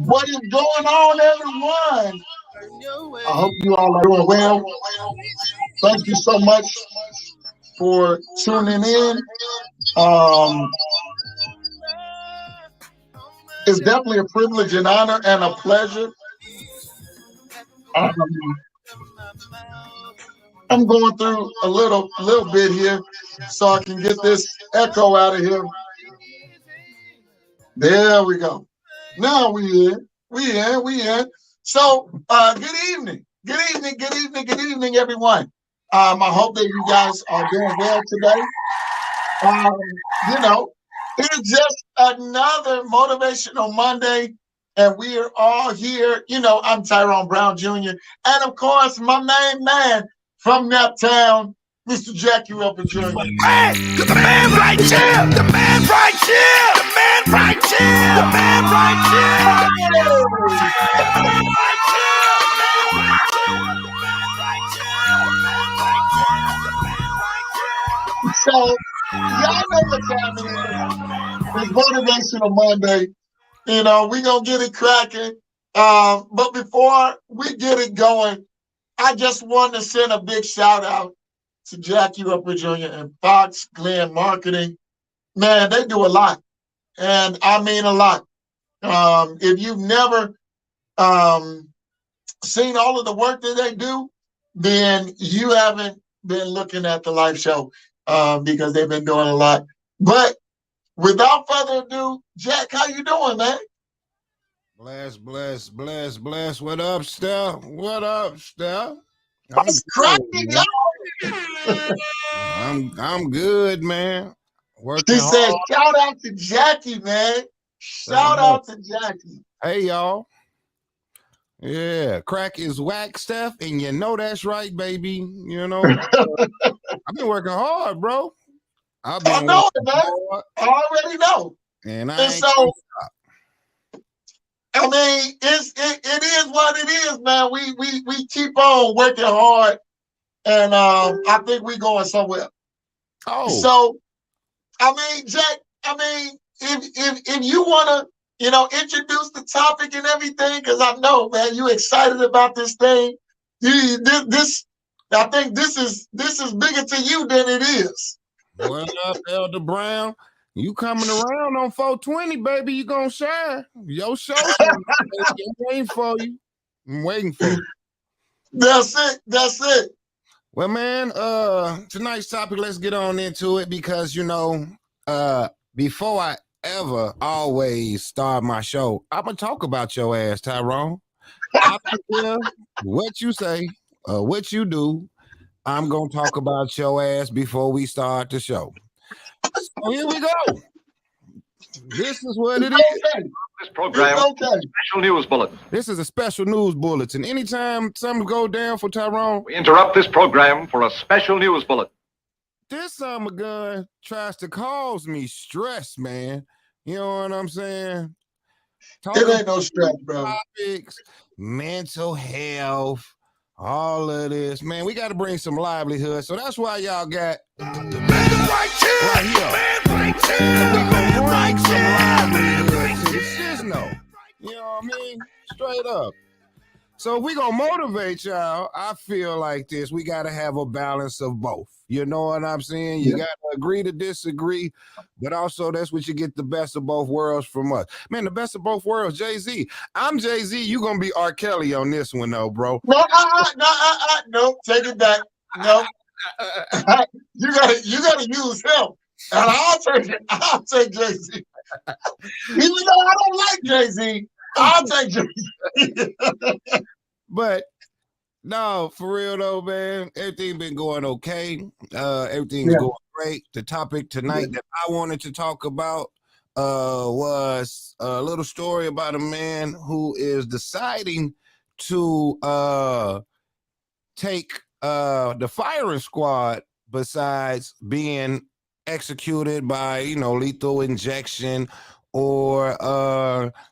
What is going on, everyone? I hope you all are doing well. Thank you so much for tuning in. It's definitely a privilege and honor and a pleasure. I'm going through a little bit here so I can get this echo out of here. There we go. Now we in. So, good evening, everyone. I hope that you guys are doing well today. It's just another motivational Monday, and we are all here. I'm Tyrone Brown Jr., and of course, my main man from Naptown, Mr. Jackie Rupper Jr. The man right here! The man right here! The man right here! The man right here! The man right here! So, y'all know what time it is. It's Motivational Monday. We're going to get it cracking. But before we get it going, I just want to send a big shout out to Jackie Rupper Jr. and Fox Glenn Marketing. Man, they do a lot. And I mean a lot. If you've never seen all of the work that they do, then you haven't been looking at the live show because they've been doing a lot. But without further ado, Jack, how you doing, man? Bless. What up, Steph? What's cracking, y'all? I'm good, man. She said, shout out to Jackie, man. Shout out to Jackie. Hey, y'all. Yeah, crack is whack, Steph, and you know that's right, baby. I've been working hard, bro. I know it, man. Hard. I already know. And so, I mean, it is what it is, man. We keep on working hard, and I think we're going somewhere. Oh, so I mean, Jack. I mean, if you want to, introduce the topic and everything, because I know, man, you excited about this thing. I think this is bigger to you than it is. What up, Elder Brown? You coming around on 420, baby? You gonna shine? Your show. I'm waiting for you. That's it. Well, man, tonight's topic, let's get on into it because, before I ever always start my show, I'm going to talk about your ass, Tyrone. I don't care what you say or what you do. I'm going to talk about your ass before we start the show. So here we go. This is what it is. This program is a special news bulletin. This is a special news bulletin. Anytime something go down for Tyrone, we interrupt this program for a special news bulletin. This son of a gun tries to cause me stress, man. You know what I'm saying? It ain't no stress, bro. Topics, mental health, all of this. Man, we got to bring some livelihood. So that's why y'all got the man right here. Right here. Man right here. We're going to bring some livelihood to the Cisno. You know what I mean? Straight up. So we going to motivate y'all. I feel like this. We got to have a balance of both. You know what I'm saying? You got to agree to disagree, but also that's what you get the best of both worlds from us. Man, the best of both worlds, Jay-Z. I'm Jay-Z. You going to be R. Kelly on this one, though, bro. No, take it back. No. You gotta use him. And I'll take Jay-Z. Even though I don't like Jay-Z, I'll take Jay-Z. But No, for real though, man. Everything been going okay. Everything's Yeah. going great. The topic tonight that I wanted to talk about was a little story about a man who is deciding to take the firing squad besides being executed by, lethal injection or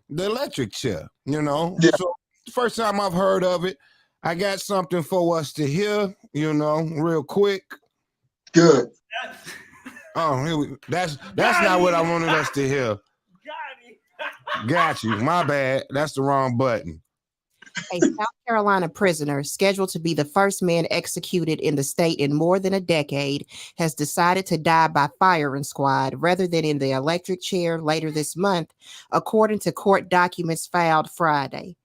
the electric chair, Yeah. So first time I've heard of it. I got something for us to hear, real quick. Good. Oh, that's not what I wanted us to hear. Got you. My bad. That's the wrong button. A South Carolina prisoner scheduled to be the first man executed in the state in more than a decade has decided to die by firing squad rather than in the electric chair later this month, according to court documents filed Friday.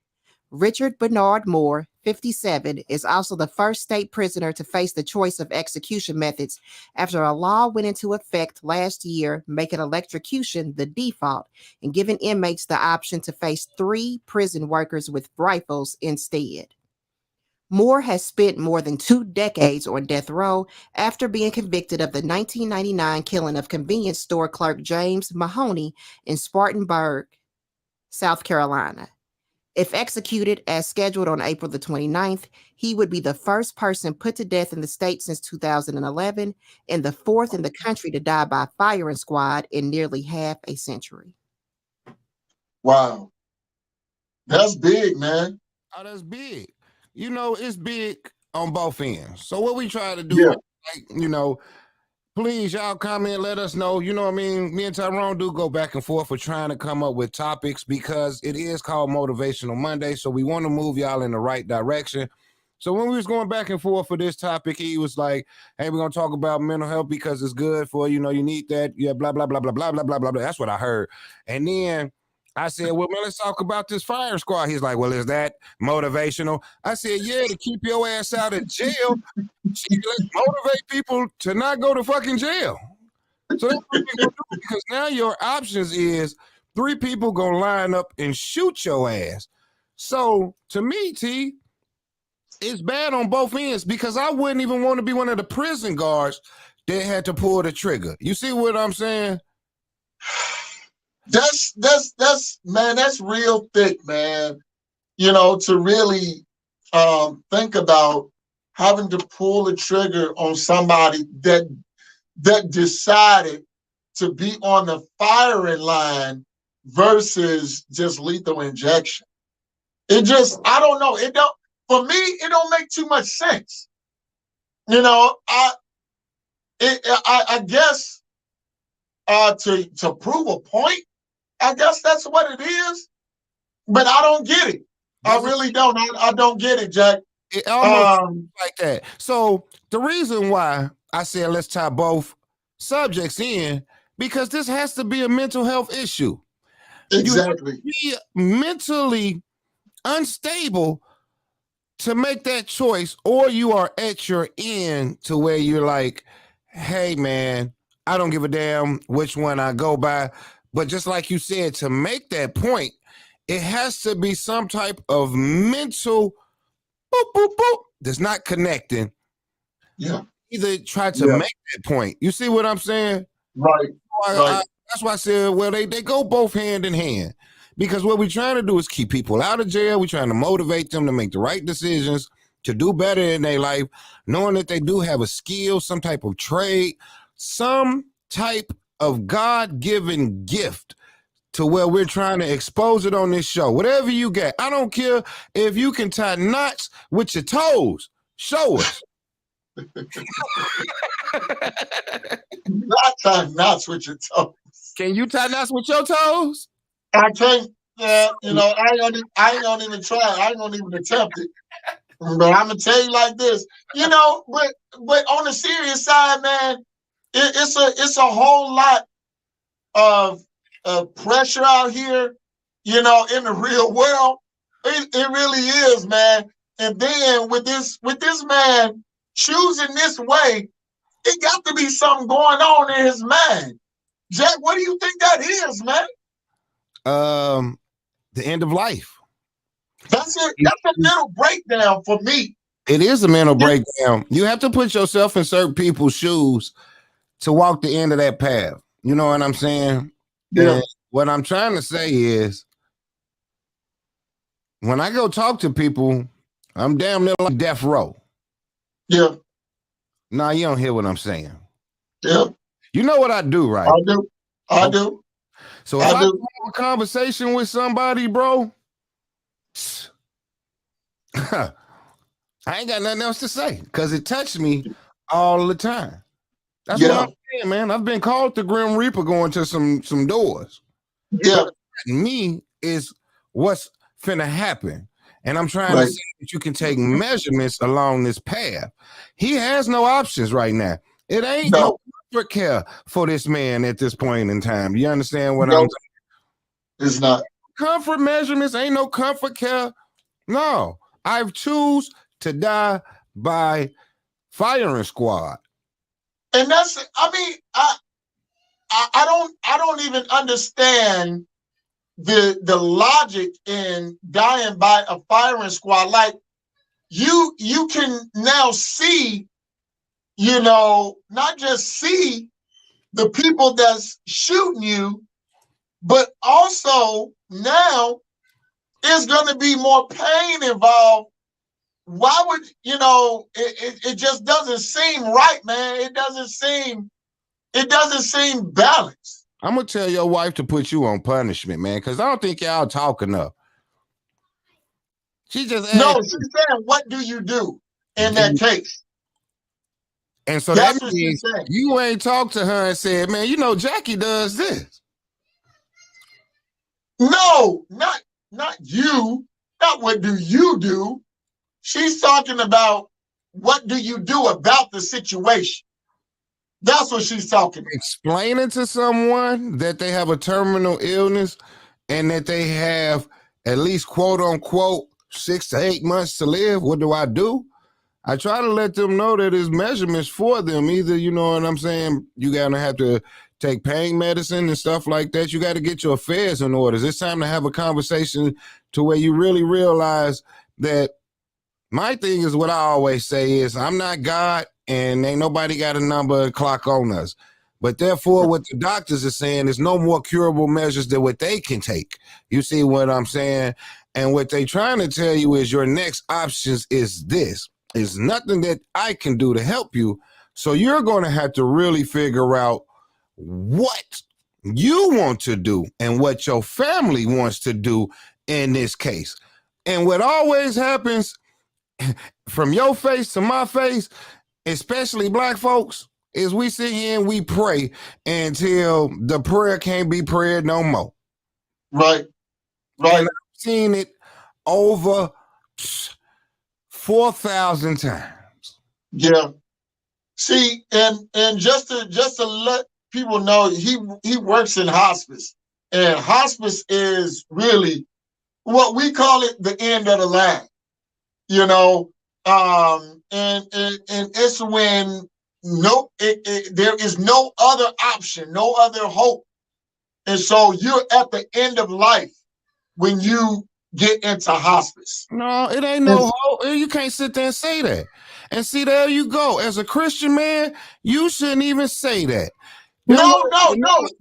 Richard Bernard Moore, 57, is also the first state prisoner to face the choice of execution methods after a law went into effect last year, making electrocution the default and giving inmates the option to face 3 prison workers with rifles instead. Moore has spent more than 2 decades on death row after being convicted of the 1999 killing of convenience store clerk James Mahoney in Spartanburg, South Carolina. If executed as scheduled on April the 29th, he would be the first person put to death in the state since 2011 and the 4th in the country to die by firing squad in nearly half a century. Wow. That's big, man. Oh, that's big. It's big on both ends. So what we try to do, please, y'all comment, let us know. You know what I mean? Me and Tyrone do go back and forth for trying to come up with topics because it is called Motivational Monday. So we want to move y'all in the right direction. So when we was going back and forth for this topic, he was like, hey, we're going to talk about mental health because it's good for, you need that. Yeah, blah, blah, blah, blah, blah, blah, blah, blah, blah. That's what I heard. And then I said, well, man, let's talk about this fire squad. He's like, well, is that motivational? I said, yeah, to keep your ass out of jail. Let's motivate people to not go to fucking jail. So that's what we're gonna do, because now your options is 3 people gonna line up and shoot your ass. So to me, T, it's bad on both ends because I wouldn't even want to be one of the prison guards that had to pull the trigger. You see what I'm saying? That's man, that's real thick, man. To really think about having to pull the trigger on somebody that decided to be on the firing line versus just lethal injection. I don't know. For me, it don't make too much sense. I guess to prove a point, I guess that's what it is. But I don't get it. I really don't. I don't get it, Jack. It almost like that. So the reason why I said let's tie both subjects in, because this has to be a mental health issue. Exactly. You have to be mentally unstable to make that choice, or you are at your end to where you're like, hey, man, I don't give a damn which one I go by. But just like you said, to make that point, it has to be some type of mental boop, boop, boop, that's not connecting. Yeah. Either try to make that point. You see what I'm saying? Right. That's why I said, well, they go both hand in hand. Because what we're trying to do is keep people out of jail. We're trying to motivate them to make the right decisions, to do better in their life, knowing that they do have a skill, some type of trade, some type of God-given gift, to where we're trying to expose it on this show. Whatever you get. I don't care if you can tie knots with your toes. Show us. Not tie knots with your toes. Can you tie knots with your toes? I can't. I ain't gonna even try. I ain't gonna even attempt it. But I'm gonna tell you like this. But on the serious side, man, it's a whole lot of pressure out here, in the real world. It really is, man. And then with this man choosing this way, it got to be something going on in his mind. Jack, what do you think that is, man? The end of life. That's a little breakdown for me. It is a mental breakdown. You have to put yourself in certain people's shoes to walk the end of that path. You know what I'm saying? Yeah. And what I'm trying to say is, when I go talk to people, I'm damn near like death row. Yeah. Nah, you don't hear what I'm saying. Yeah. You know what I do, right? I do. So if I have a conversation with somebody, bro, I ain't got nothing else to say because it touched me all the time. That's what I'm saying, man. I've been called the Grim Reaper going to some doors. Yeah. Me is what's finna happen. And I'm trying to say that you can take measurements along this path. He has no options right now. It ain't no comfort care for this man at this point in time. You understand what I'm saying? It's not. Comfort measurements ain't no comfort care. No, I've choose to die by firing squad. And that's, I mean, I don't even understand the logic in dying by a firing squad. Like you can now see, you know, not just see the people that's shooting you, but also now there's going to be more pain involved. Why would, you know, it just doesn't seem right, man. It doesn't seem balanced. I'm gonna tell your wife to put you on punishment, man, because I don't think y'all talk enough. She just she's saying, what do you do in that case? And so that's that means you ain't talked to her and said, man, you know, Jackie does this. No, not you. Not what do you do. She's talking about what do you do about the situation. That's what she's talking about. Explaining to someone that they have a terminal illness and that they have at least quote unquote 6 to 8 months to live. What do? I try to let them know that it's measurements for them. Either, you know what I'm saying, you gotta have to take pain medicine and stuff like that. You got to get your affairs in order. It's time to have a conversation to where you really realize that my thing is what I always say is I'm not God and ain't nobody got a number and clock on us. But therefore, what the doctors are saying is no more curable measures than what they can take. You see what I'm saying? And what they trying to tell you is your next options is this. Is nothing that I can do to help you. So you're going to have to really figure out what you want to do and what your family wants to do in this case. And what always happens from your face to my face, especially black folks, is we sit here and we pray until the prayer can't be prayed no more. Right. And I've seen it over 4,000 times. Yeah. See, and just to let people know, he works in hospice, and hospice is really what we call it the end of the line. You know, and it's when there is no other option, no other hope, and so you're at the end of life when you get into hospice. No, it ain't no hope. You can't sit there and say that. And see, there you go. As a Christian man, you shouldn't even say that. No.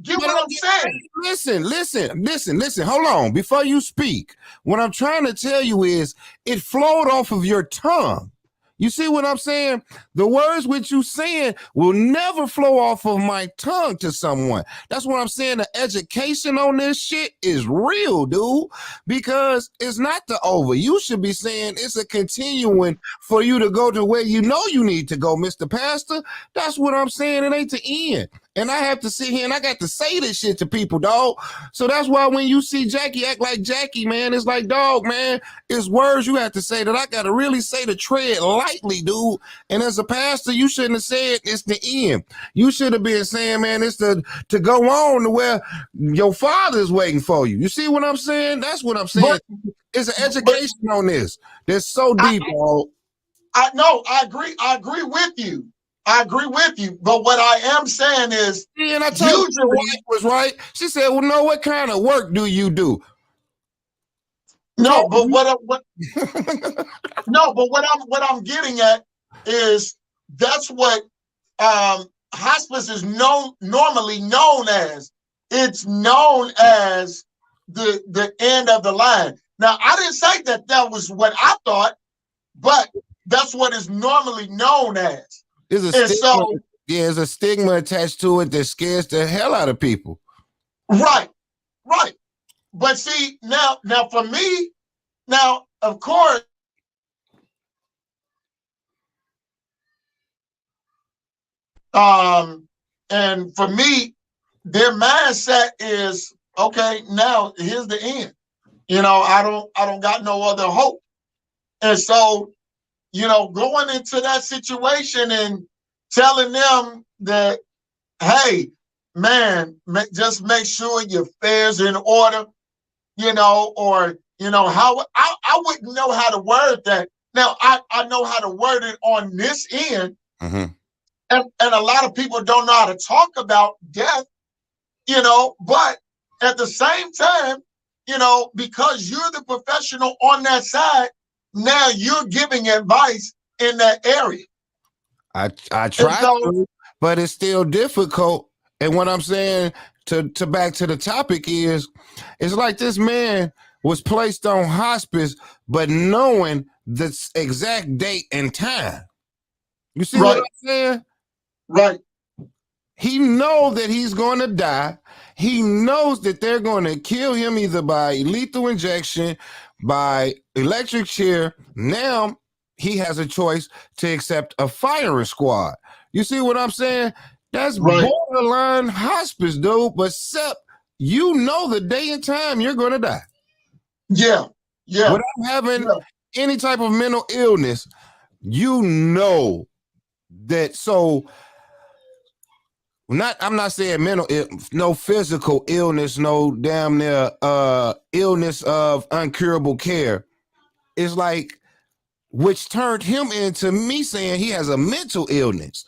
Get what I'm saying. Listen. Hold on. Before you speak, what I'm trying to tell you is it flowed off of your tongue. You see what I'm saying? The words which you saying will never flow off of my tongue to someone. That's what I'm saying. The education on this shit is real, dude, because it's not the over. You should be saying it's a continuing for you to go to where you know you need to go, Mr. Pastor. That's what I'm saying. It ain't the end. And I have to sit here and I got to say this shit to people, dog. So that's why when you see Jackie act like Jackie, man, it's like, dog, man, it's words you have to say that I got to really say to tread lightly, dude. And as a pastor, you shouldn't have said it's the end. You should have been saying, man, it's to go on to where your father's waiting for you. You see what I'm saying? That's what I'm saying. It's an education on this. That's so deep, dog. I agree with you. But what I am saying is, and I told you the wife was right. She said, well, no, what kind of work do you do? No, but what No, but what I'm getting at is that's what hospice is normally known as. It's known as the end of the line. Now, I didn't say that was what I thought, but that's what it's normally known as. There's a And stigma, so, there's a stigma attached to it that scares the hell out of people. right. But see, now for me, now of course, and for me, their mindset is okay. Now here's the end. I don't got no other hope. And so, going into that situation and telling them that, hey, man, just make sure your affairs in order, or how I wouldn't know how to word that. Now I know how to word it on this end, Mm-hmm. and a lot of people don't know how to talk about death, but at the same time, because you're the professional on that side, now you're giving advice in that area. I try to, but it's still difficult. And what I'm saying to back to the topic is, it's like this man was placed on hospice, but knowing the exact date and time. You see what I'm saying? Right. He knows that he's going to die. He knows that they're going to kill him either by lethal injection, by electric chair. Now he has a choice to accept a firing squad. You see what I'm saying? That's borderline hospice, dude. But except you know the day and time you're going to die. Yeah. Without having any type of mental illness, you know that. So I'm not saying no physical illness, no damn near illness of uncurable care. It's like, which turned him into me saying he has a mental illness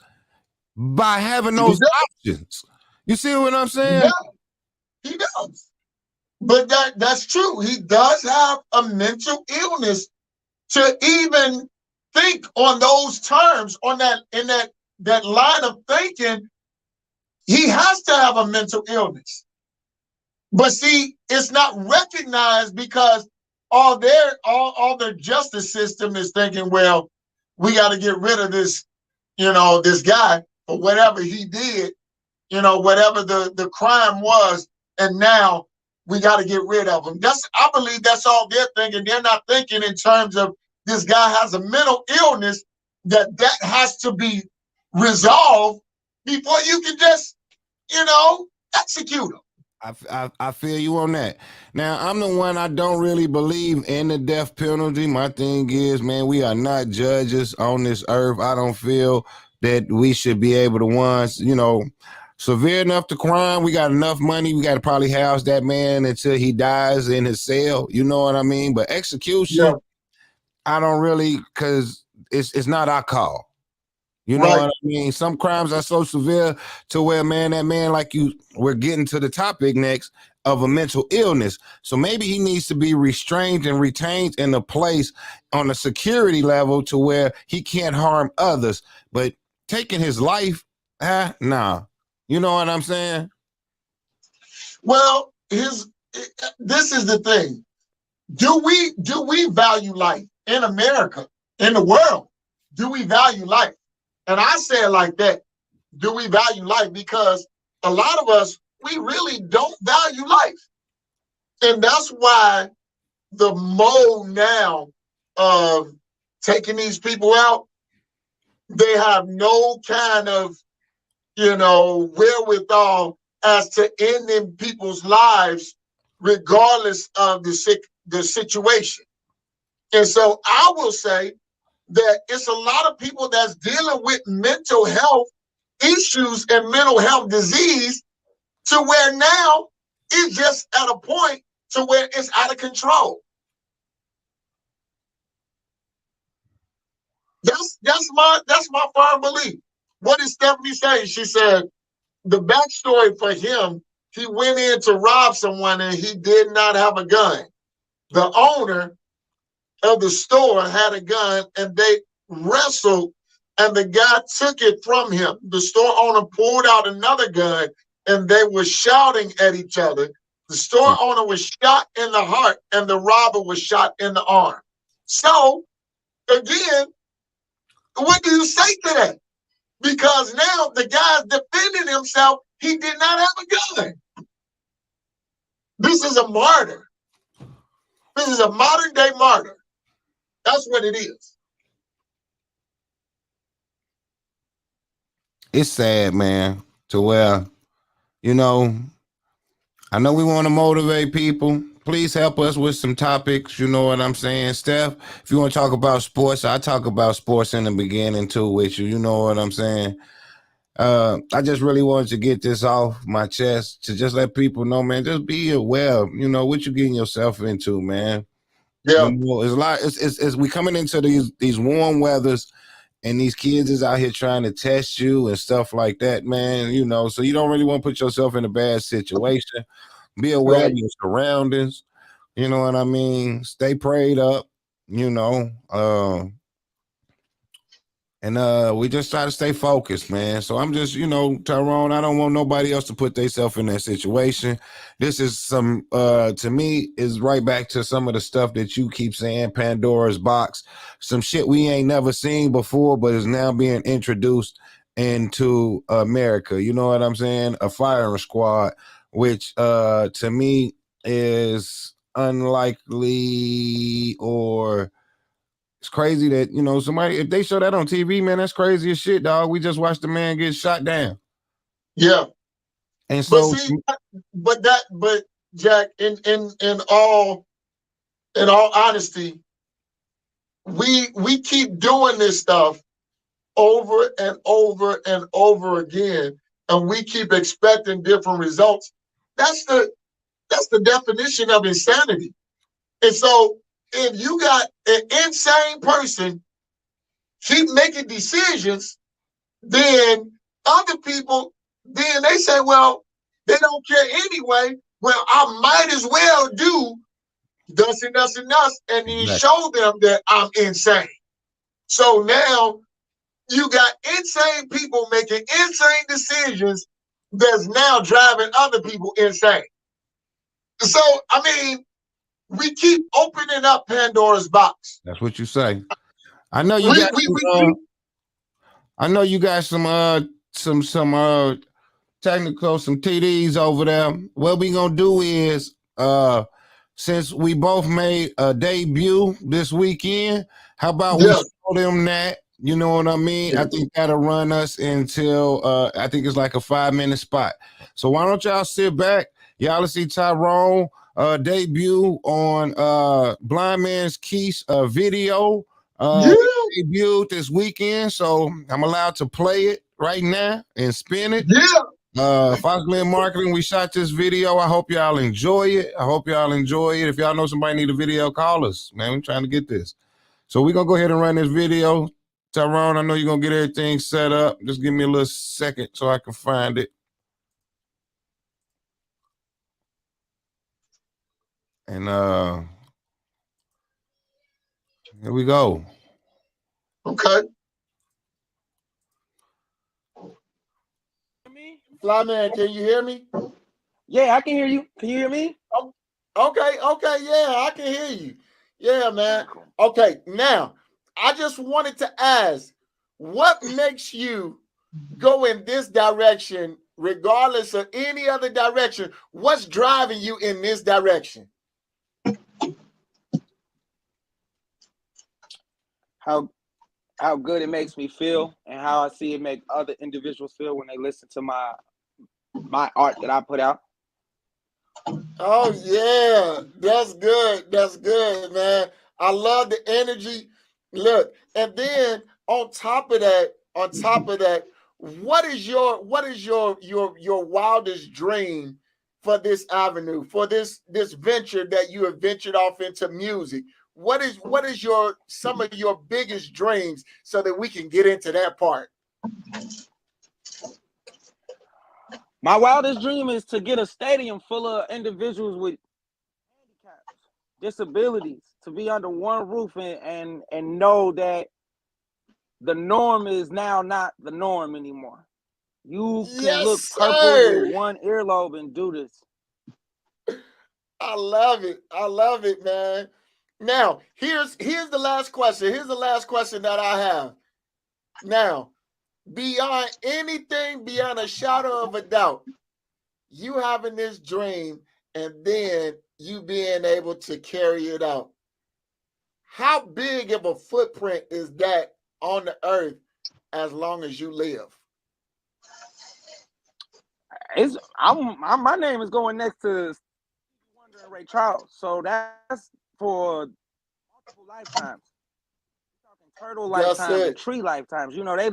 by having those options. You see what I'm saying? Yeah, he does. But that's true. He does have a mental illness to even think on those terms, on that line of thinking. He has to have a mental illness. But see, it's not recognized because all their justice system is thinking, well, we got to get rid of this, this guy for whatever he did, whatever the crime was, and now we got to get rid of him. I believe that's all they're thinking. They're not thinking in terms of this guy has a mental illness that has to be resolved before you can just execute them. I feel you on that. Now, I'm the one, I don't really believe in the death penalty. My thing is, man, we are not judges on this earth. I don't feel that we should be able to once, severe enough to crime. We got enough money. We got to probably house that man until he dies in his cell. You know what I mean? But execution, I don't really, because it's not our call. You know what I mean? Some crimes are so severe to where, man, that man, we're getting to the topic next of a mental illness. So maybe he needs to be restrained and retained in a place on a security level to where he can't harm others. But taking his life, nah. You know what I'm saying? Well, this is the thing. Do we value life in America, in the world? Do we value life? And I say it like that. Do we value life? Because a lot of us, we really don't value life. And that's why the mode now of taking these people out, they have no kind of, wherewithal as to ending people's lives regardless of the situation. And so I will say that it's a lot of people that's dealing with mental health issues and mental health disease to where now it's just at a point to where it's out of control. That's my firm belief. What did Stephanie say? She said the backstory for him, he went in to rob someone and he did not have a gun. The owner of the store had a gun, and they wrestled, and the guy took it from him. The store owner pulled out another gun, and they were shouting at each other. The store owner was shot in the heart, and the robber was shot in the arm. So, again, what do you say to that? Because now the guy's defending himself. He did not have a gun. This is a martyr. This is a modern day martyr. That's what it is. It's sad, man, to where, you know, I know we want to motivate people. Please help us with some topics. You know what I'm saying, Steph? If you want to talk about sports, I talk about sports in the beginning too with you. You know what I'm saying? I just really wanted to get this off my chest to just let people know, man, just be aware, you know, what you're getting yourself into, man. Yeah. You know, it's a lot. It's we coming into these warm weathers, and these kids is out here trying to test you and stuff like that, man. You know, so you don't really want to put yourself in a bad situation. Be aware of your surroundings. You know what I mean? Stay prayed up, you know. And we just try to stay focused, man. So I'm just, you know, Tyrone, I don't want nobody else to put themselves in that situation. This is some, to me, is right back to some of the stuff that you keep saying, Pandora's box, some shit we ain't never seen before, but is now being introduced into America. You know what I'm saying? A firing squad, which to me is unlikely, or it's crazy that, you know, somebody, if they show that on TV, man, that's crazy as shit, dog. We just watched the man get shot down. Yeah. And so, but Jack, in all honesty, we keep doing this stuff over and over and over again, and we keep expecting different results. That's the definition of insanity. And so, if you got an insane person keep making decisions, then other people, then they say, well, they don't care anyway. Well, I might as well do thus and thus and thus, and then show them that I'm insane. So now you got insane people making insane decisions that's now driving other people insane. So, I mean, we keep opening up Pandora's box. That's what you say. I know you got I know you got some technical, some TDs over there. What we gonna do is, since we both made a debut this weekend, how about we show them that? You know what I mean? I think that'll run us until I think it's like a 5-minute spot. So why don't y'all sit back? Y'all see Tyrone debut on Blind Man's Keys video. Debuted this weekend, so I'm allowed to play it right now and spin it. Fox Glen Marketing, we shot this video. I hope y'all enjoy it. If y'all know somebody need a video, call us, man. We're trying to get this. So we're gonna go ahead and run this video. Tyrone, I know you're gonna get everything set up. Just give me a little second so I can find it. And here we go. Okay. Fly man, can you hear me? Yeah, I can hear you. Can you hear me? Okay, yeah, I can hear you. Yeah, man. Okay, now I just wanted to ask, what makes you go in this direction regardless of any other direction? What's driving you in this direction? How good it makes me feel, and how I see it make other individuals feel when they listen to my art that I put out. Oh yeah, that's good, man. I love the energy. Look, and then on top of that, what is your wildest dream for this avenue, for this venture that you have ventured off into music? What is some of your biggest dreams so that we can get into that part? My wildest dream is to get a stadium full of individuals with handicaps, disabilities, to be under one roof and know that the norm is now not the norm anymore. You can look purple with one earlobe and do this. I love it. I love it, man. Now, here's the last question. Here's the last question that I have. Now, beyond anything, beyond a shadow of a doubt, you having this dream and then you being able to carry it out. How big of a footprint is that on the earth as long as you live? My name is going next to Wonder and Ray Charles, so that's for multiple lifetimes. We're talking turtle lifetimes and tree lifetimes. You know, they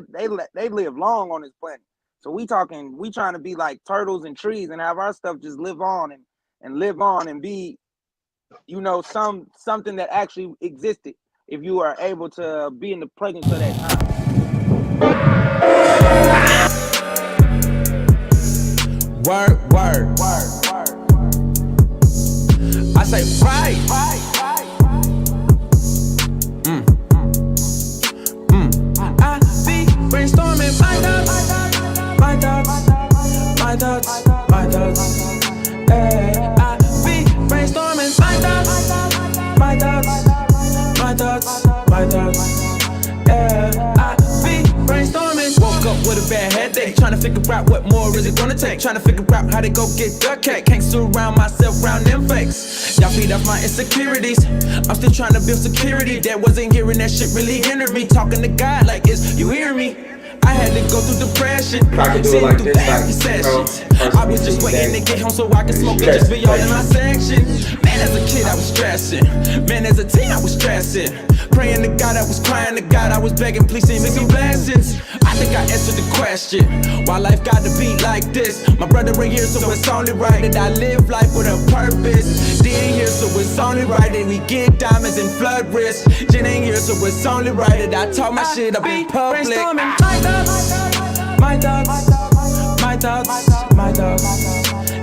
live long on this planet. So we trying to be like turtles and trees and have our stuff just live on and live on and be, you know, something that actually existed if you are able to be in the presence of that time. Word. I say right. I be brainstorming my thoughts. Yeah, I be brainstorming my thoughts. Yeah, I be brainstorming. Woke up with a bad headache, trying to figure out what more is it gonna take. Trying to figure out how to go get duck cake. Can't surround myself around them fakes. Y'all feed off my insecurities. I'm still trying to build security. That wasn't hearing that shit really hindered me. Talking to God like, is you hearing me? I had to go through depression, sitting like through therapy sessions. I was just waiting to get home so I could smoke and just be all in my section. Man, as a kid I was stressing. Man, as a teen I was stressing. Praying to God, I was crying to God, I was begging, please send me some blessings. I think I answered the question, why life got to be like this? My brother right here, so it's only right that I live life with a purpose. D ain't here, so it's only right that we get diamonds and flood risk. Jen ain't here, so it's only right that I talk my shit up in public. My thoughts.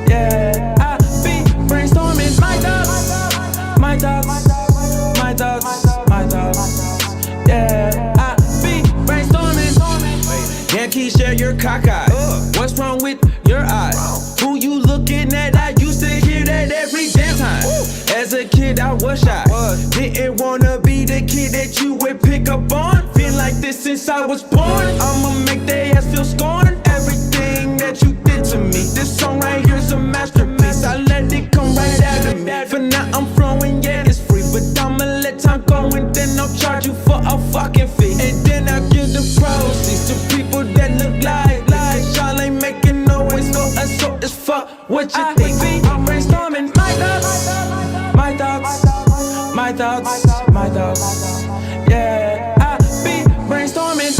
Yeah, I be brainstorming my thoughts. Yeah, I be brainstorming. Can't keep share your cockeye. What's wrong with your eyes? Who you looking at? I used to hear that every damn time. As a kid, I was shy. Didn't wanna be the kid that you would pick up on. Feel like this since I was born. I'ma make their ass feel scorned. Everything that you did to me. This song right here's a masterpiece. I let it come right out of me. For now, I'm flowing, yeah, it's free. But I'ma let time go and then I'll charge you for a fucking fee. And then I'll give the proceeds to people that look like y'all ain't making noise for us, so it's fuck what you think. I'm brainstorming my thoughts. Yeah, I be brainstorming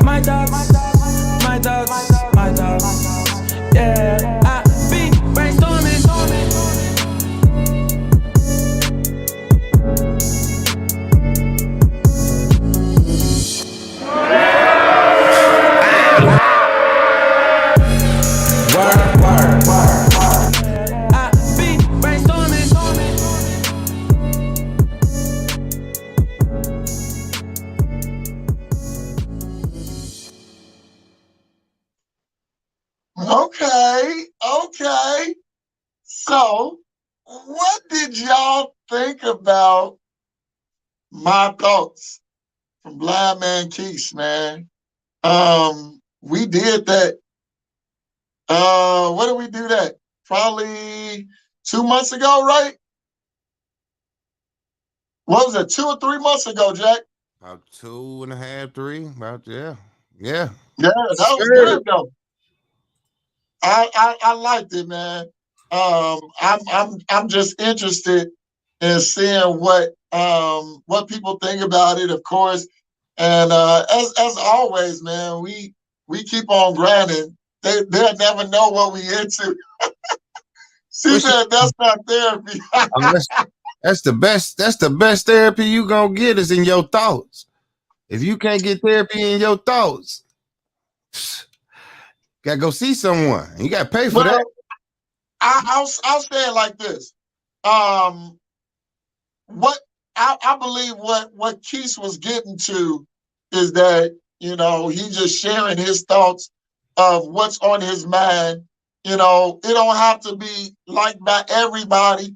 my thoughts. Yeah, I be brainstorming. Okay. So, what did y'all think about my thoughts from Blind Man Keith, man? We did that. When did we do that? Probably 2 months ago, right? What was it, 2 or 3 months ago, Jack? About 2.5, 3. Yeah. Yeah, that was good though. I liked it, man. I'm just interested in seeing what people think about it, of course. And as always, man, we keep on grinding. They'll never know what we into. She said that's not therapy. That's the best. That's the best therapy you gonna get is in your thoughts. If you can't get therapy in your thoughts, gotta go see someone. You gotta pay for that. I'll say it like this. what I believe what Keith was getting to is that, you know, he just sharing his thoughts of what's on his mind. You know, it don't have to be liked by everybody,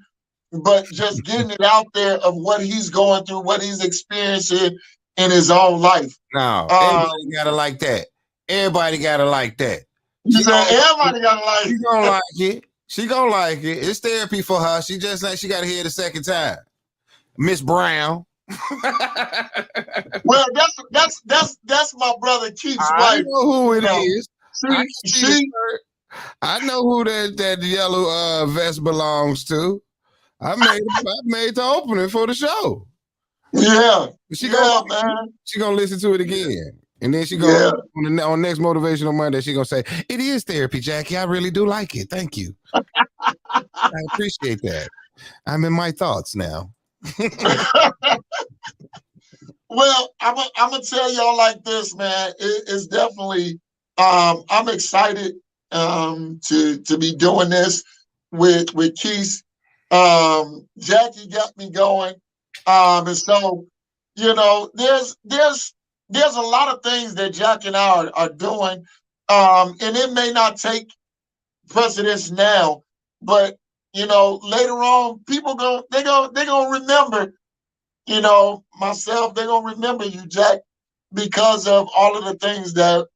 but just getting it out there of what he's going through, what he's experiencing in his own life. No, everybody gotta like that. Everybody gotta like that. You said everybody gotta like it. She gonna like it. She gonna like it. It's therapy for her. She just like she gotta hear it a second time. Miss Brown. Well, that's my brother Keith's wife. I know who it is. I know who that yellow vest belongs to. I made the opening for the show. Yeah. She gonna listen to it again. And then she gonna on next Motivational Monday, she gonna say, "It is therapy, Jackie. I really do like it. Thank you. I appreciate that. I'm in my thoughts now." Well, I'm gonna tell y'all like this, man. It's definitely I'm excited to be doing this with Keith. Jackie got me going. And so, you know, there's a lot of things that Jack and I are doing. And it may not take precedence now, but you know, later on, people they're gonna remember, you know, myself, they're gonna remember you, Jack, because of all of the things that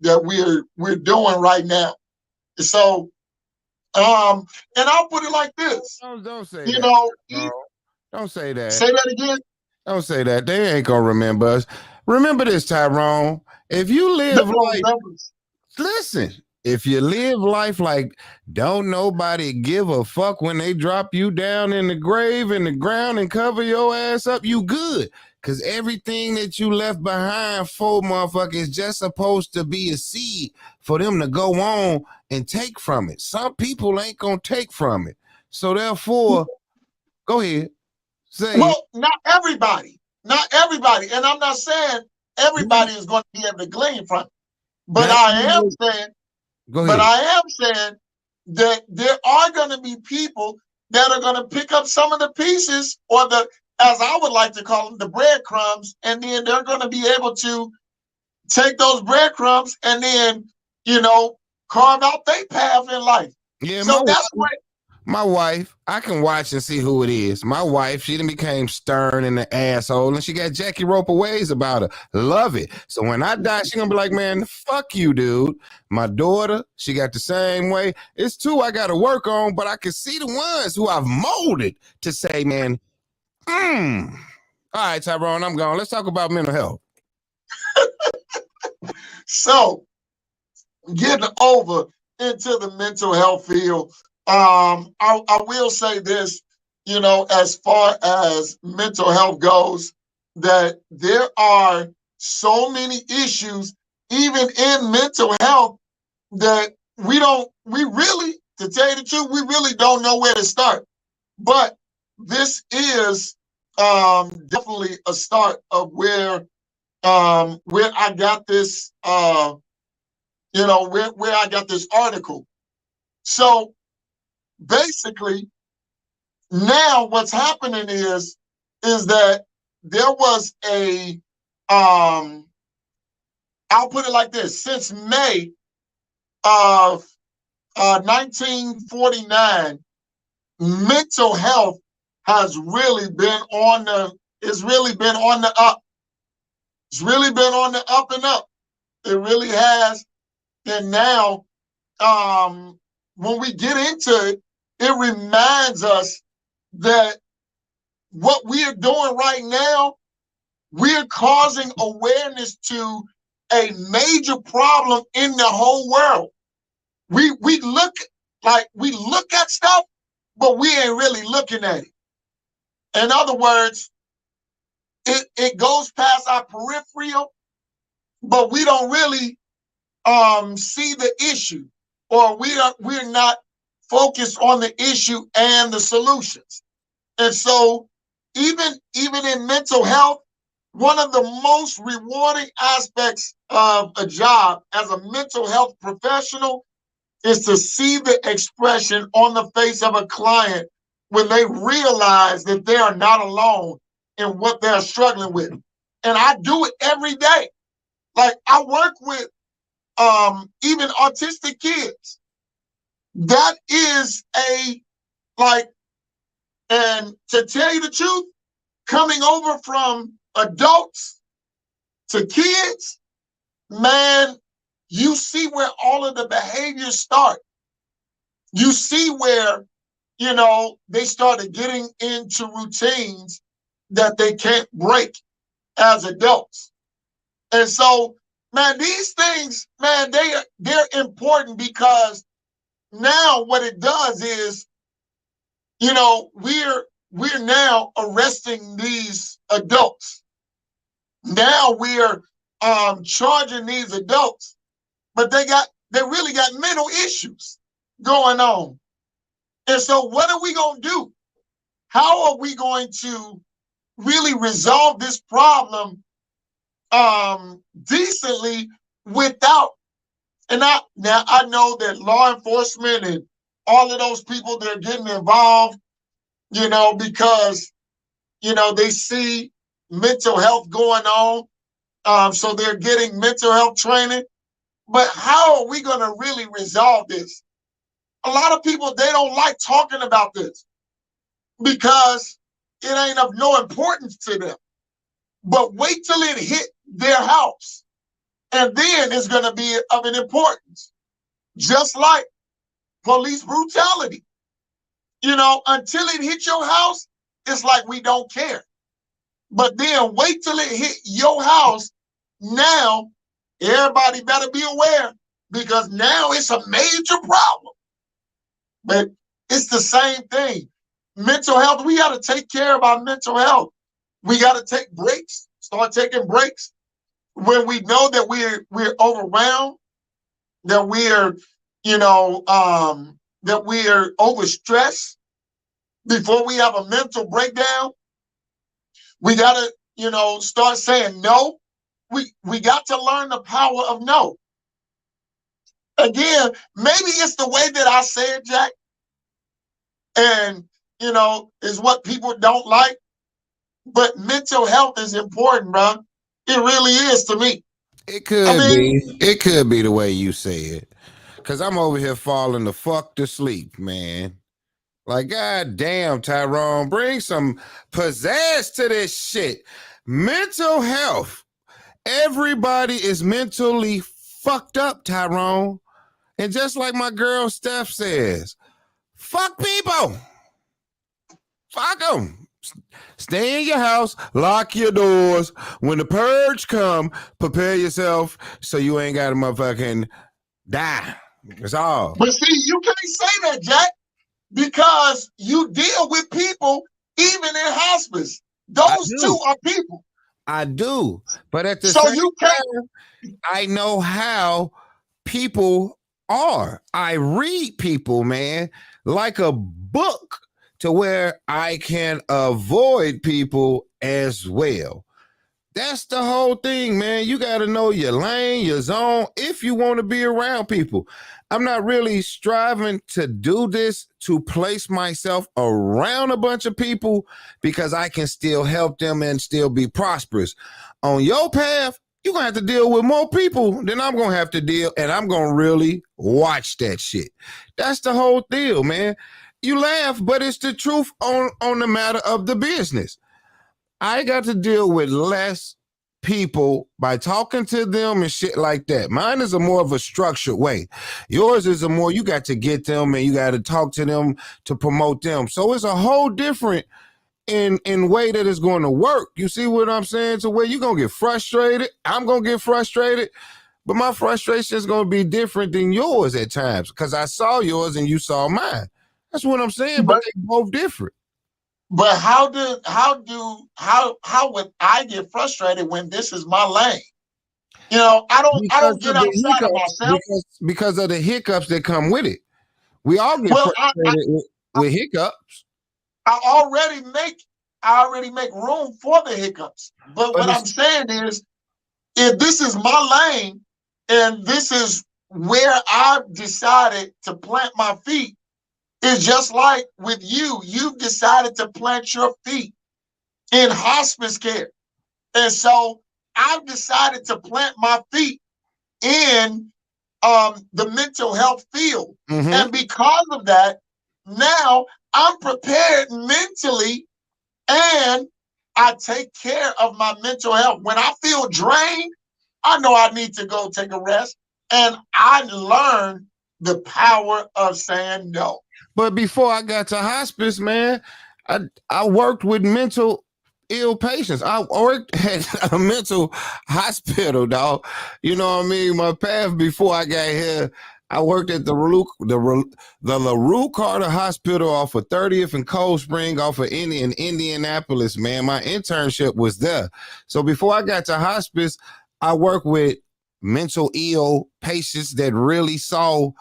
we're doing right now. So and I'll put it like this. Don't say you that. know, Don't say that. Say that again. Don't say that. They ain't gonna remember us. Remember this, Tyrone. If you live life, listen. If you live life like don't nobody give a fuck when they drop you down in the grave in the ground and cover your ass up, you good. Cause everything that you left behind for motherfuckers is just supposed to be a seed for them to go on and take from it. Some people ain't gonna take from it. So therefore, go ahead. Well, not everybody. And I'm not saying everybody is going to be able to glean from it. But I am saying that there are going to be people that are going to pick up some of the pieces, or the, as I would like to call them, the breadcrumbs, and then they're going to be able to take those breadcrumbs and then, you know, carve out their path in life. Yeah, so that's what. My wife, I can watch and see who it is. My wife, she done became stern and an asshole, and she got Jackie Roper ways about her. Love it. So when I die, she gonna be like, man, fuck you, dude. My daughter, she got the same way. It's two I got to work on, but I can see the ones who I've molded to say, man, All right, Tyrone, I'm gone. Let's talk about mental health. So, getting over into the mental health field, I will say this, you know, as far as mental health goes, that there are so many issues, even in mental health, that we really, to tell you the truth, we really don't know where to start. But this is definitely a start of where I got this, you know, where I got this article. So basically, now what's happening is that there was a, I'll put it like this: since May of 1949, mental health has really been on the. It's really been on the up. It's really been on the up and up. It really has. And now, when we get into it, it reminds us that what we are doing right now, we're causing awareness to a major problem in the whole world. We look at stuff, but we ain't really looking at it. In other words, it goes past our peripheral, but we don't really see the issue, or we're not focused on the issue and the solutions. And so even in mental health, one of the most rewarding aspects of a job as a mental health professional is to see the expression on the face of a client when they realize that they are not alone and what they're struggling with. And I do it every day. Like I work with even autistic kids. That is and to tell you the truth, coming over from adults to kids, man, you see where all of the behaviors start. You see where, they started getting into routines that they can't break as adults. And so, man, these things, man, they're important because now what it does is, we're now arresting these adults. Now we're charging these adults, but they really got mental issues going on. And so what are we going to do? How are we going to really resolve this problem decently without, and now I know that law enforcement and all of those people, they're getting involved, because, they see mental health going on. So they're getting mental health training. But how are we going to really resolve this? A lot of people, they don't like talking about this because it ain't of no importance to them. But wait till it hit their house, and then it's going to be of an importance. Just like police brutality. Until it hit your house, it's like we don't care. But then wait till it hit your house. Now, everybody better be aware because now it's a major problem. But it's the same thing. Mental health, we got to take care of our mental health. We got to take breaks, start taking breaks when we know that we're overwhelmed, that we're overstressed. Before we have a mental breakdown, we got to start saying no. We got to learn the power of no. Again, maybe it's the way that I say it, Jack, and is what people don't like. But mental health is important, bro. It really is to me. It could be the way you say it. Cause I'm over here falling the fuck to sleep, man. Like, god damn, Tyrone, bring some pizzazz to this shit. Mental health. Everybody is mentally fucked up, Tyrone. And just like my girl Steph says, fuck people. Fuck them. Stay in your house, lock your doors. When the purge come, prepare yourself so you ain't got to motherfucking die. That's all. But see, you can't say that, Jack, because you deal with people even in hospice. Those two are people. I do. But at the same time, I know how people are. I read people, man, like a book to where I can avoid people as well. That's the whole thing, man. You got to know your lane, your zone, if you want to be around people. I'm not really striving to do this to place myself around a bunch of people because I can still help them and still be prosperous. On your path, you're going to have to deal with more people than I'm going to have to deal, and I'm going to really watch that shit. That's the whole deal, man. You laugh, but it's the truth on the matter of the business. I got to deal with less people by talking to them and shit like that. Mine is a more of a structured way. Yours is a more, you got to get them and you got to talk to them to promote them. So it's a whole different in way that it's going to work. You see what I'm saying? To where you're going to get frustrated. I'm going to get frustrated. But my frustration is going to be different than yours at times because I saw yours and you saw mine. That's what I'm saying, but they're both different. But how would I get frustrated when this is my lane? I don't get outside of myself because of the hiccups that come with it. We all get frustrated with hiccups. I already make room for the hiccups. But what I'm saying is, if this is my lane and this is where I've decided to plant my feet, it's just like with you. You've decided to plant your feet in hospice care. And so I've decided to plant my feet in the mental health field. Mm-hmm. And because of that, now I'm prepared mentally and I take care of my mental health. When I feel drained, I know I need to go take a rest. And I learned the power of saying no. But before I got to hospice, man, I worked with mental ill patients. I worked at a mental hospital, dog. You know what I mean? My path before I got here, I worked at the LaRue Carter Hospital off of 30th and Cold Spring off of Indianapolis, man. My internship was there. So before I got to hospice, I worked with mental ill patients that really saw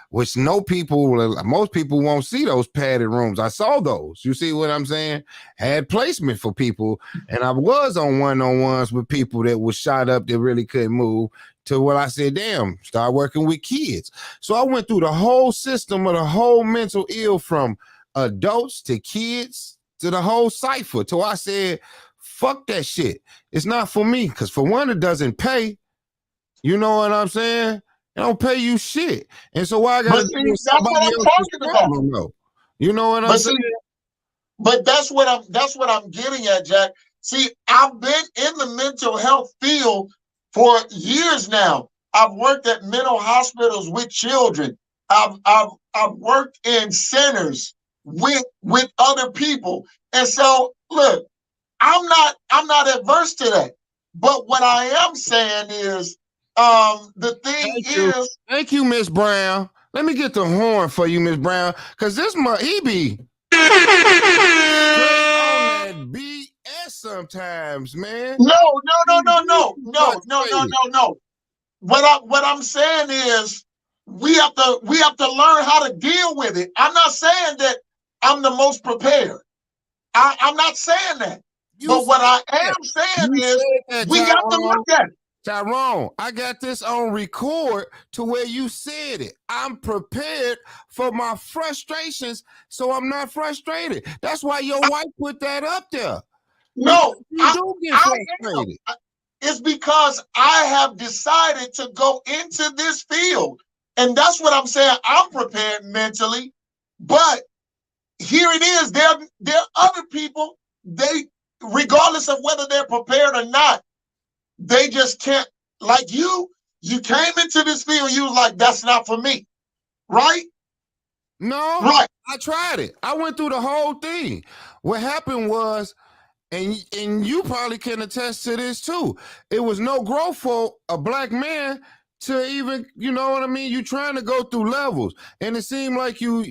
which most people won't see those padded rooms. I saw those. You see what I'm saying? Had placement for people, and I was on one-on-ones with people that was shot up that really couldn't move. To what I said, damn, start working with kids. So I went through the whole system of the whole mental ill, from adults to kids to the whole cipher. Till I said, fuck that shit. It's not for me, because for one, it doesn't pay. You know what I'm saying? They don't pay you shit. And so why I gotta do that's what I'm talking about. You know what I'm saying? But that's what I'm getting at, Jack. See, I've been in the mental health field for years now. I've worked at mental hospitals with children. I've worked in centers with other people. And so look, I'm not adverse to that. But what I am saying is, the thing is, thank you, Miss Brown. Let me get the horn for you, Miss Brown, because he be straight on that BS sometimes, man. No. What I'm saying is, we have to learn how to deal with it. I'm not saying that I'm the most prepared. I'm not saying that. But what I am saying is, we got to look at it. Tyrone, I got this on record to where you said it. I'm prepared for my frustrations, so I'm not frustrated. That's why your wife put that up there. No, you do get frustrated. It's because I have decided to go into this field. And that's what I'm saying. I'm prepared mentally. But here it is. There are other people, regardless of whether they're prepared or not, they just can't. Like you came into this field, you was like, that's not for me, right? No, right. I tried it. I went through the whole thing. What happened was, and you probably can attest to this too, it was no growth for a black man to even, you know what I mean? You trying to go through levels, and it seemed like you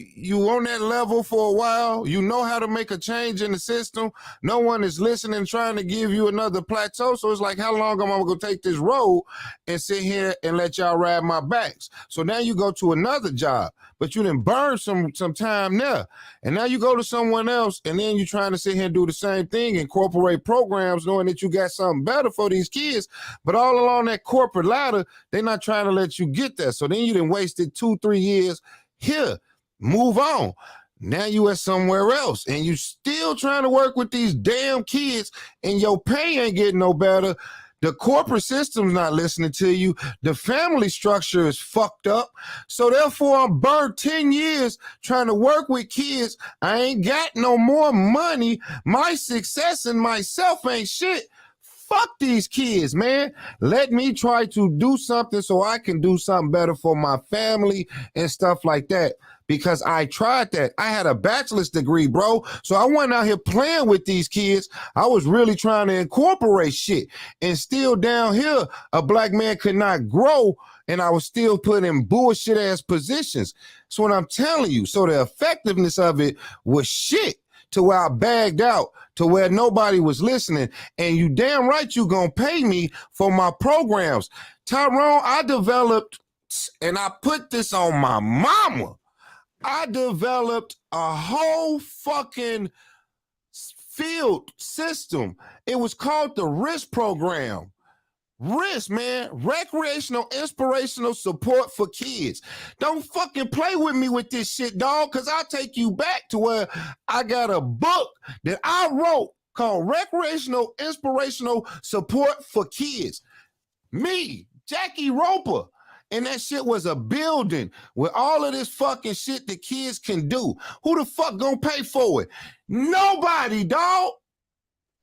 on that level for a while. You know how to make a change in the system. No one is listening, trying to give you another plateau. So it's like, how long am I gonna take this road and sit here and let y'all ride my backs? So now you go to another job, but you didn't burn some time there, and now you go to someone else, and then you're trying to sit here and do the same thing, incorporate programs, knowing that you got something better for these kids, but all along that corporate ladder, they're not trying to let you get there. So then you done wasted 2-3 years here. Move on. Now you at somewhere else, and you still trying to work with these damn kids, and your pay ain't getting no better. The corporate system's not listening to you. The family structure is fucked up. So therefore, I'm burned 10 years trying to work with kids. I ain't got no more money. My success and myself ain't shit. Fuck these kids, man. Let me try to do something so I can do something better for my family and stuff like that. Because I tried that. I had a bachelor's degree, bro. So I wasn't out here playing with these kids. I was really trying to incorporate shit. And still down here, a black man could not grow, and I was still put in bullshit ass positions. So what I'm telling you, so the effectiveness of it was shit, to where I bagged out, to where nobody was listening. And you damn right you gonna pay me for my programs. Tyrone, I developed, and I put this on my mama, I developed a whole fucking field system. It was called the RISK program. RISK, man, recreational inspirational support for kids. Don't fucking play with me with this shit, dog, because I'll take you back to where I got a book that I wrote called Recreational Inspirational Support for Kids. Me, Jackie Roper. And that shit was a building with all of this fucking shit that kids can do. Who the fuck gonna pay for it? Nobody, dog.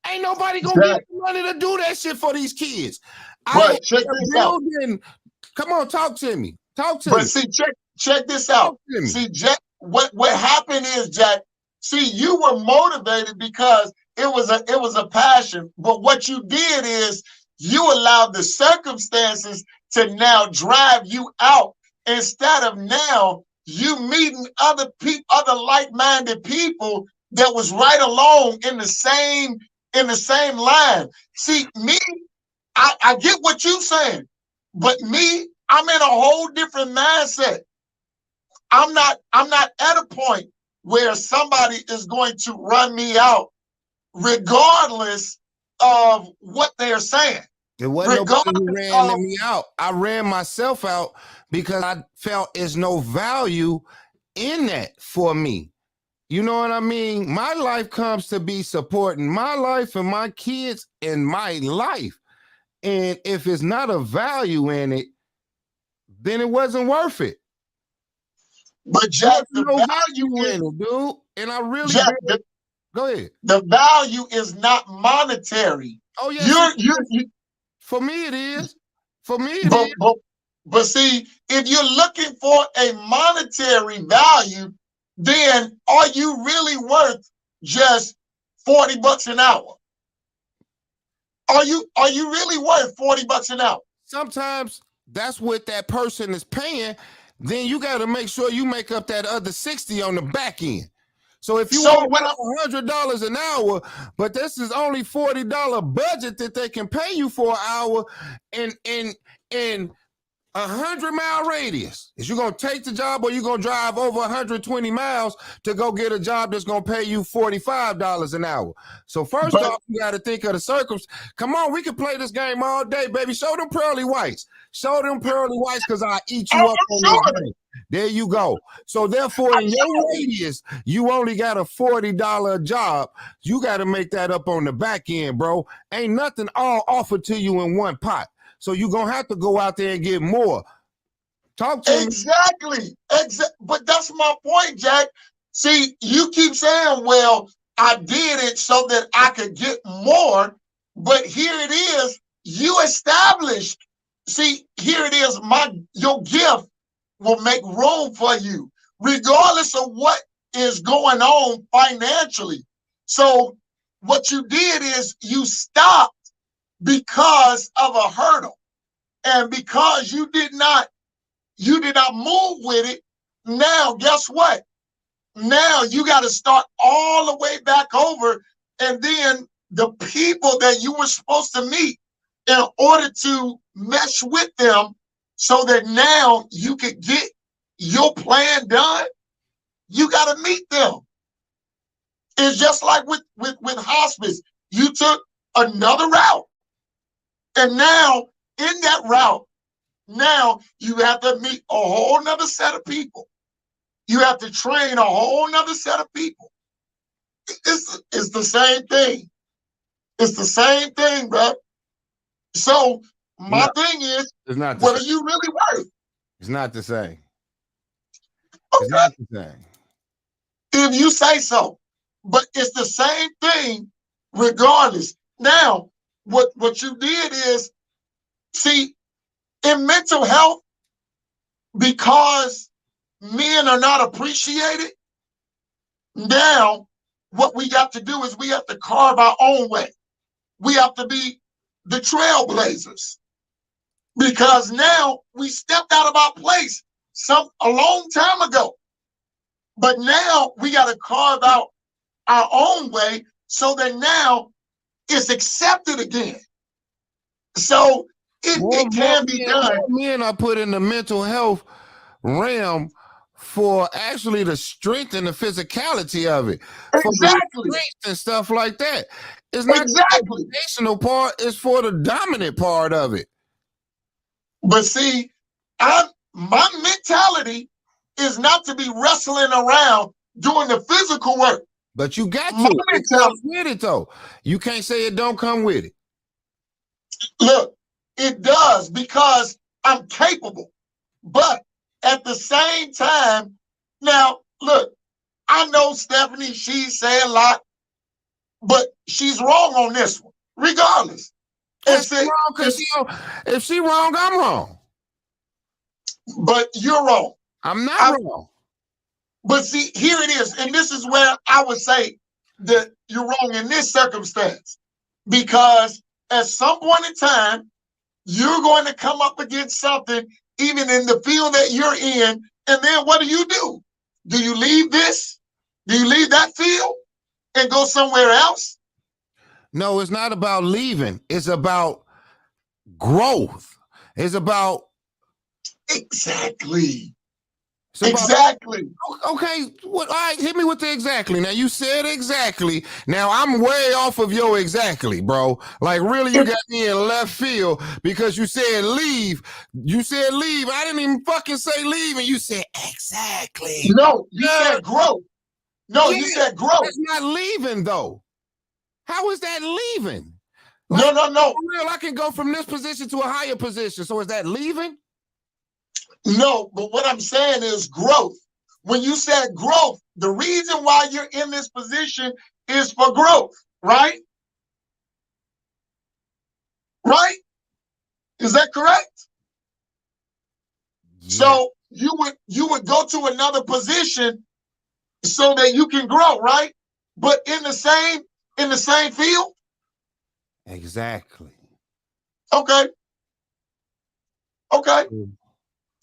Ain't nobody gonna give money to do that shit for these kids. But check this out. Come on, talk to me. Talk to me. But see, check this out. See, Jack, what happened is, Jack, see, you were motivated because it was a passion. But what you did is you allowed the circumstances to now drive you out instead of now you meeting other people, other like-minded people that was right along in the same line. See, me, I get what you're saying, but me, I'm in a whole different mindset. I'm not at a point where somebody is going to run me out regardless of what they're saying. It wasn't nobody who ran me out. I ran myself out because I felt there's no value in that for me. You know what I mean? My life comes to be supporting my life and my kids in my life. And if it's not a value in it, then it wasn't worth it. But Jack, the value in it, dude. And I really go ahead. The value is not monetary. Oh, yes. For me, it is. For me, it is. But see, if you're looking for a monetary value, then are you really worth just $40 an hour? Are you really worth $40 an hour? Sometimes that's what that person is paying. Then you got to make sure you make up that other 60 on the back end. So if you want $100 an hour, but this is only $40 budget that they can pay you for an hour in 100-mile radius, is you gonna take the job or you gonna drive over 120 miles to go get a job that's gonna pay you $45 an hour? So first off, you got to think of the circumstance. Come on, we can play this game all day, baby. Show them pearly whites. Show them pearly whites, because I'll eat you up on this game. There you go. So therefore, in your radius, you only got a $40 job. You got to make that up on the back end, bro. Ain't nothing all offered to you in one pot. So you're going to have to go out there and get more. Talk to me. Exactly. But that's my point, Jack. See, you keep saying, well, I did it so that I could get more. But here it is. You established. See, here it is. Your gift will make room for you, regardless of what is going on financially. So what you did is you stopped because of a hurdle, and because you did not move with it. Now, guess what? Now you got to start all the way back over, and then the people that you were supposed to meet in order to mesh with them so that now you could get your plan done, you got to meet them. It's just like with hospice. You took another route. And now, in that route, now you have to meet a whole nother set of people. You have to train a whole nother set of people. It's the same thing. It's the same thing, bro. So my thing is, what are you really worth? It's not the same. Okay. It's not the same. If you say so. But it's the same thing regardless. Now, what you did is, see, in mental health, because men are not appreciated, now what we got to do is we have to carve our own way. We have to be the trailblazers, because now we stepped out of our place a long time ago. But now we got to carve out our own way so that now it's accepted again. So it can be done. Men are put in the mental health realm for actually to strengthen the physicality of it. Exactly. And stuff like that. It's not exactly the foundational part, it's for the dominant part of it. But see, my mentality is not to be wrestling around doing the physical work. But you got to. It comes with it, though. You can't say it don't come with it. Look, it does because I'm capable. But at the same time, now, look, I know Stephanie, she say a lot, but she's wrong on this one, regardless. If she wrong, I'm wrong. But you're wrong. I'm not wrong. But see, here it is. And this is where I would say that you're wrong in this circumstance. Because at some point in time, you're going to come up against something, even in the field that you're in. And then what do? Do you leave this? Do you leave that field and go somewhere else? No, it's not about leaving. It's about growth. It's about exactly. Exactly. Okay. All right. Hit me with the exactly. Now you said exactly. Now I'm way off of your exactly, bro. Like really, you got me in left field because you said leave. You said leave. I didn't even fucking say leave, and you said exactly. No, you said growth. No, you said growth. That's not leaving though. How is that leaving? Like, no. For real, I can go from this position to a higher position. So is that leaving? No, but what I'm saying is growth. When you said growth, the reason why you're in this position is for growth, right? Right? Is that correct? Yeah. So you would go to another position so that you can grow, right? But in the same field? Exactly. Okay.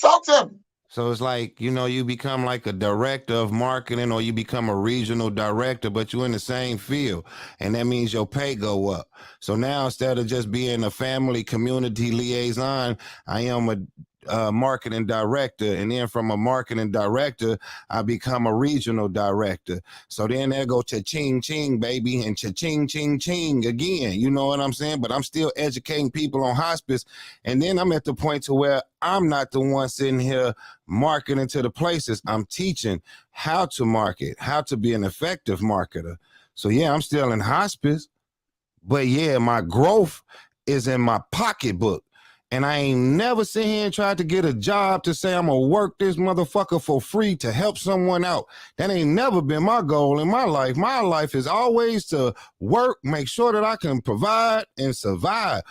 Talk to me. So it's like, you become like a director of marketing or you become a regional director, but you're in the same field. And that means your pay go up. So now instead of just being a family community liaison, I am a marketing director. And then from a marketing director, I become a regional director. So then there go cha-ching, ching, baby, and cha-ching, ching, ching again. You know what I'm saying? But I'm still educating people on hospice. And then I'm at the point to where I'm not the one sitting here marketing to the places. I'm teaching how to market, how to be an effective marketer. So yeah, I'm still in hospice, but yeah, my growth is in my pocketbook. And I ain't never sit here and tried to get a job to say I'm gonna work this motherfucker for free to help someone out. That ain't never been my goal in my life. My life is always to work, make sure that I can provide and survive.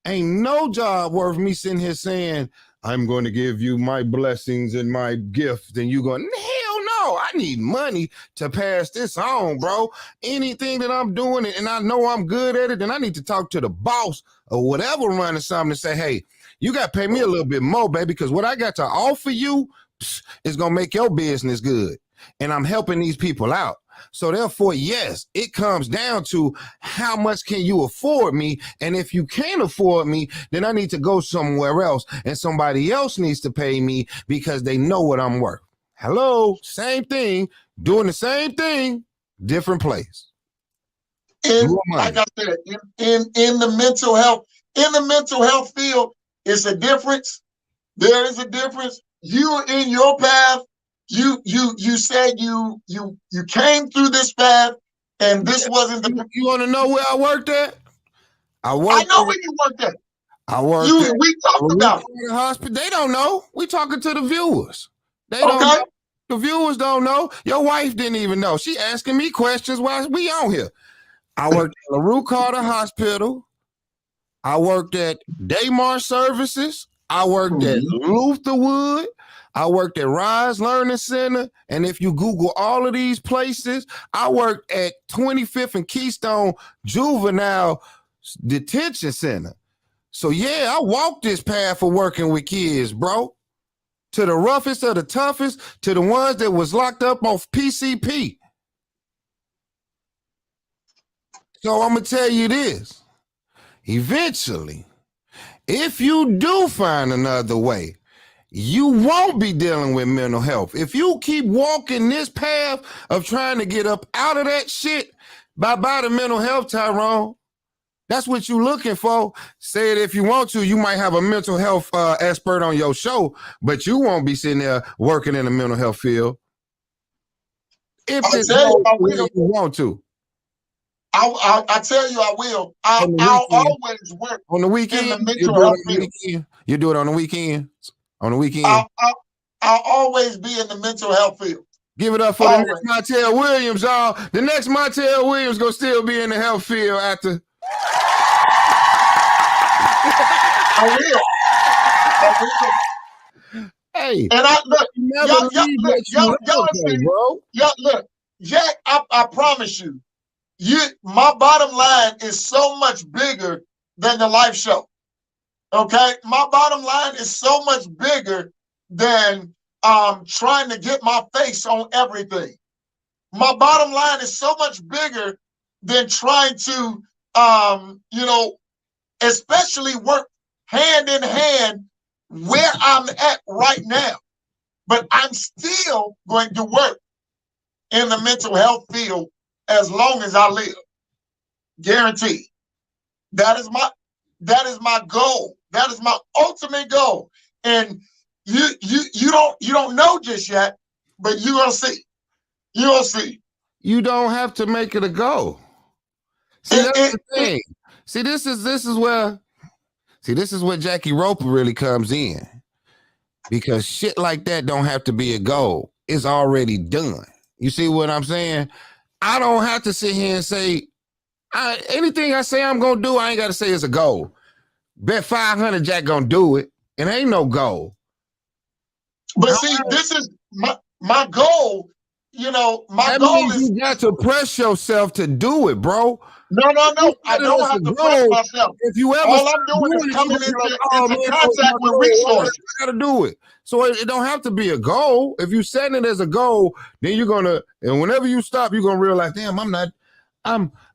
Ain't no job worth me sitting here saying, I'm going to give you my blessings and my gift. And you going, hell no, I need money to pass this on, bro. Anything that I'm doing and I know I'm good at it, then I need to talk to the boss or whatever running something to say, hey, you got to pay me a little bit more, baby, because what I got to offer you is going to make your business good. And I'm helping these people out. So therefore, yes, it comes down to how much can you afford me? And if you can't afford me, then I need to go somewhere else and somebody else needs to pay me because they know what I'm worth. Hello, same thing, doing the same thing, different place. And like I said, in the mental health field, it's a difference. There is a difference. You're in your path. You said you came through this path, and this wasn't the. You want to know where I worked at? I know where you worked at. I worked. We talked about the hospital. They don't know. We talking to the viewers. They don't know. The viewers don't know. Your wife didn't even know. She asking me questions while we on here. I worked at LaRue Carter Hospital. I worked at Daymar Services. I worked at Lutherwood. I worked at Rise Learning Center. And if you Google all of these places, I worked at 25th and Keystone Juvenile Detention Center. So yeah, I walked this path of working with kids, bro. To the roughest of the toughest, to the ones that was locked up off PCP. So I'm going to tell you this. Eventually, if you do find another way, you won't be dealing with mental health. If you keep walking this path of trying to get up out of that shit, bye-bye to mental health, Tyrone. That's what you're looking for. Say it if you want to. You might have a mental health expert on your show, but you won't be sitting there working in the mental health field. If I this tell you, goes I the way will. you want to. I tell you, I will. I'll always work on the weekend. in the You mental do it health on the field. weekend. You do it on the weekend. On the weekend. I'll always be in the mental health field. Give it up for always. the next Montel Williams, y'all. The next Montel Williams gonna still be in the health field after. I will. Hey, and I look, y'all see, bro. Y'all look, Jack. I promise you, my bottom line is so much bigger than the life show. Okay, my bottom line is so much bigger than trying to get my face on everything. My bottom line is so much bigger than trying to, especially work hand in hand where I'm at right now. But I'm still going to work in the mental health field as long as I live. Guaranteed. That is my goal. That is my ultimate goal. And you don't know just yet, but you're gonna see. You're gonna see. You don't have to make it a goal. See, that's the thing. See, this is where Jackie Roper really comes in. Because shit like that don't have to be a goal. It's already done. You see what I'm saying? I don't have to sit here and say, anything I say I'm going to do, I ain't got to say it's a goal. Bet 500 Jack going to do it. It ain't no goal. But see, this is my goal. My goal is... You got to press yourself to do it, bro. No. I don't have to press myself. If you ever all I'm doing is coming into contact with resources. I got to do it. So it don't have to be a goal. If you set it as a goal, then you're gonna, and whenever you stop, you're gonna realize, damn,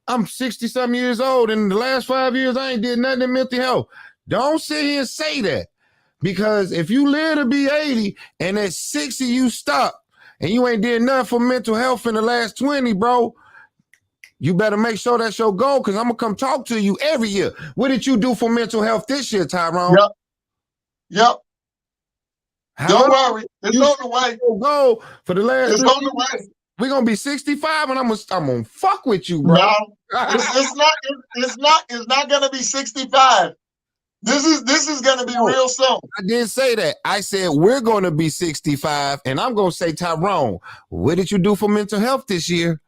I'm 60 some years old, and in the last 5 years I ain't did nothing in mental health. Don't sit here and say that, because if you live to be 80 and at 60 you stop and you ain't did nothing for mental health in the last 20, bro, you better make sure that's your goal, because I'm gonna come talk to you every year. What did you do for mental health this year, Tyrone? Yep. Don't worry, it's on the way. Go for the last. It's on the way. We're gonna be 65, and I'm gonna fuck with you, bro. No, it's not gonna be 65. This is gonna be real soon. I didn't say that. I said we're gonna be 65, and I'm gonna say, Tyrone, what did you do for mental health this year?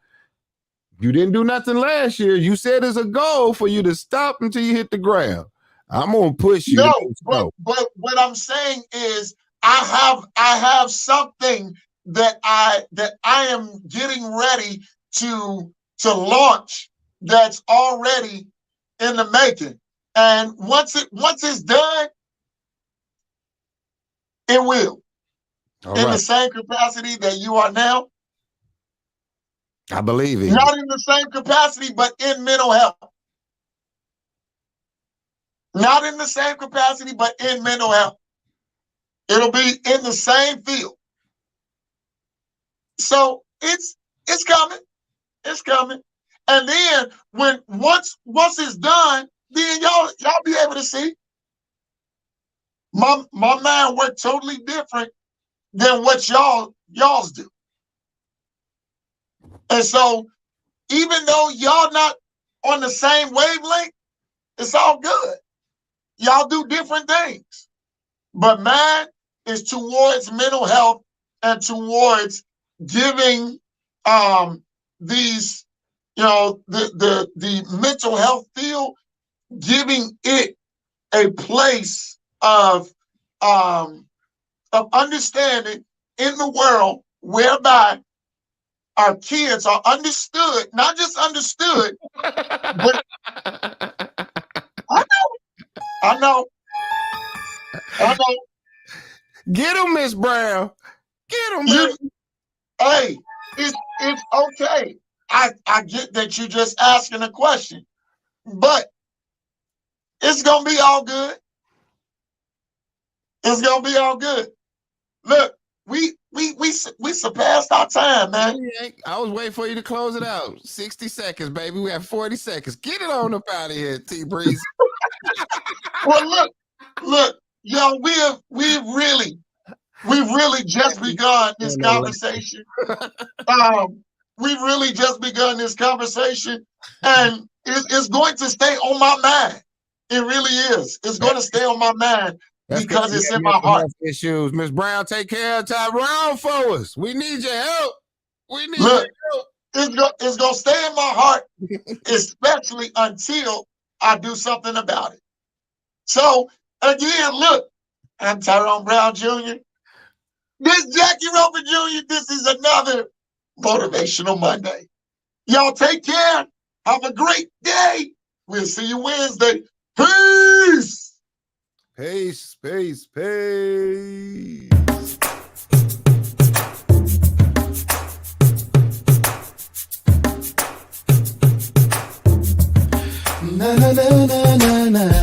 You didn't do nothing last year. You said it's a goal for you to stop until you hit the ground. I'm gonna push you. No, but what I'm saying is I have something that I am getting ready to launch that's already in the making. And once it's done, it will. The same capacity that you are now. I believe it. Not in the same capacity, but in mental health. Not in the same capacity, but in mental health. It'll be in the same field. So it's coming. It's coming. And then once it's done, then y'all be able to see. My mind works totally different than what y'all's do. And so even though y'all not on the same wavelength, it's all good. Y'all do different things. But mine is towards mental health and towards giving these, the mental health field, giving it a place of understanding in the world whereby our kids are understood, not just understood, but I know. Get him, Miss Brown. Get him, man. Hey, it's okay. I get that you're just asking a question, but it's gonna be all good. It's gonna be all good. Look, we surpassed our time, man. I was waiting for you to close it out. 60 seconds, baby. We have 40 seconds. Get it on up out of here, T Breeze. Well, look, yo, we've really just begun this conversation. we've really just begun this conversation, and it's going to stay on my mind. It really is. It's going to stay on my mind because it's in my heart. Issues. Miss Brown, take care of Tyrone for us. We need your help. We need Look, your help. It's going to stay in my heart, especially until I do something about it. So, again, look, I'm Tyrone Brown Jr. This is Jackie Roper Jr. This is another Motivational Monday. Y'all take care. Have a great day. We'll see you Wednesday. Peace. Peace, peace, peace. Na na na na na na.